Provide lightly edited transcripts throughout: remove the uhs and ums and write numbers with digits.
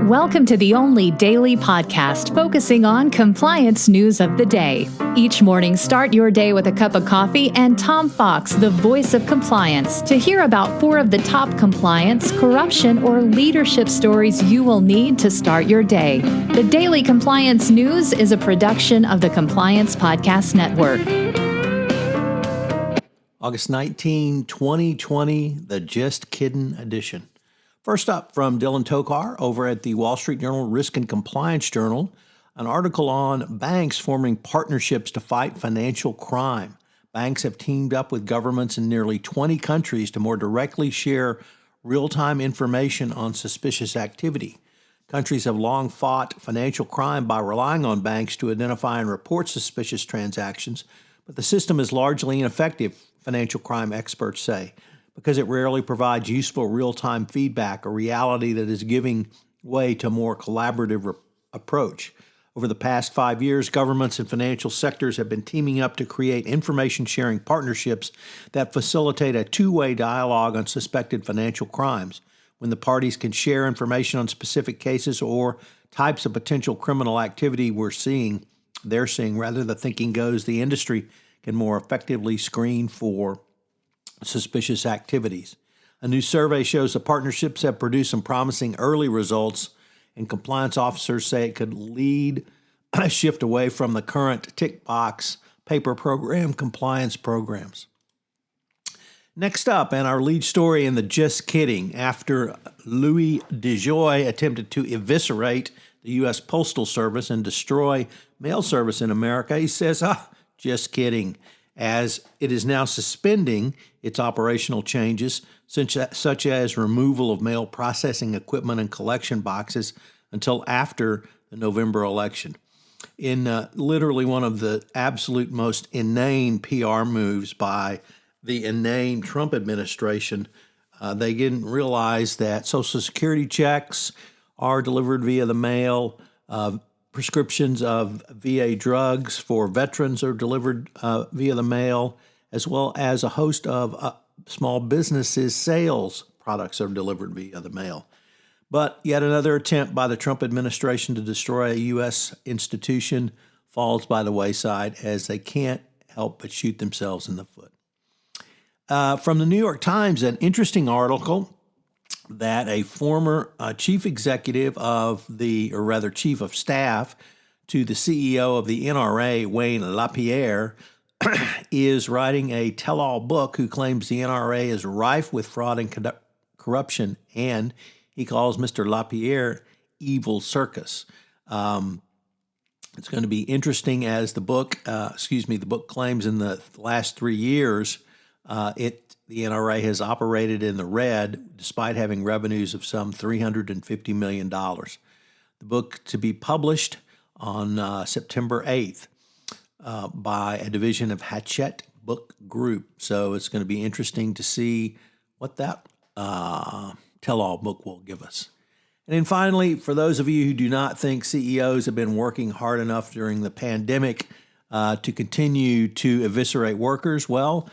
Welcome to the only daily podcast focusing on compliance news of the day. Each morning, start your day with a cup of coffee and Tom Fox, the voice of compliance, to hear about 4 of the top compliance, corruption, or leadership stories you will need to start your day. The Daily Compliance News is a production of the Compliance Podcast Network. August 19, 2020, the Just Kiddin' edition. First up, from Dylan Tokar over at the Wall Street Journal Risk and Compliance Journal, an article on banks forming partnerships to fight financial crime. Banks have teamed up with governments in nearly 20 countries to more directly share real-time information on suspicious activity. Countries have long fought financial crime by relying on banks to identify and report suspicious transactions, but the system is largely ineffective, financial crime experts say, because it rarely provides useful real-time feedback, a reality that is giving way to a more collaborative approach. Over the past 5 years, governments and financial sectors have been teaming up to create information-sharing partnerships that facilitate a two-way dialogue on suspected financial crimes. When the parties can share information on specific cases or types of potential criminal activity they're seeing, rather the thinking goes, the industry can more effectively screen for suspicious activities. A new survey shows the partnerships have produced some promising early results, and compliance officers say it could lead a shift away from the current tick box paper program compliance programs. Next up, and our lead story in the Just Kidding, after Louis DeJoy attempted to eviscerate the U.S. Postal Service and destroy mail service in America, he says, just kidding, as it is now suspending its operational changes, such as removal of mail processing equipment and collection boxes until after the November election. In literally one of the absolute most inane PR moves by the inane Trump administration, they didn't realize that Social Security checks are delivered via the mail, prescriptions of VA drugs for veterans are delivered via the mail, as well as a host of small businesses' sales products are delivered via the mail. But yet another attempt by the Trump administration to destroy a U.S. institution falls by the wayside as they can't help but shoot themselves in the foot. From the New York Times, an interesting article that a former chief executive chief of staff to the CEO of the NRA, Wayne LaPierre, is writing a tell-all book who claims the NRA is rife with fraud and corruption, and he calls Mr. LaPierre evil circus. It's going to be interesting as the book claims in the last 3 years, the NRA has operated in the red despite having revenues of some $350 million. The book to be published on September 8th by a division of Hachette Book Group. So it's going to be interesting to see what that tell-all book will give us. And then finally, for those of you who do not think CEOs have been working hard enough during the pandemic to continue to eviscerate workers, well,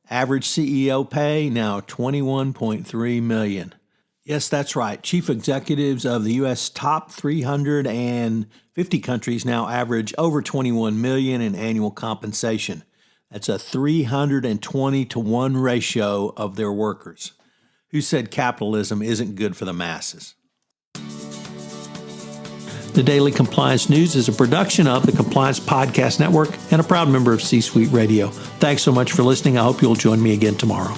average CEO pay now $21.3 million. Yes, that's right. Chief executives of the U.S. top 350 countries now average over $21 million in annual compensation. That's a 320-to-1 ratio of their workers. Who said capitalism isn't good for the masses? The Daily Compliance News is a production of the Compliance Podcast Network and a proud member of C-Suite Radio. Thanks so much for listening. I hope you'll join me again tomorrow.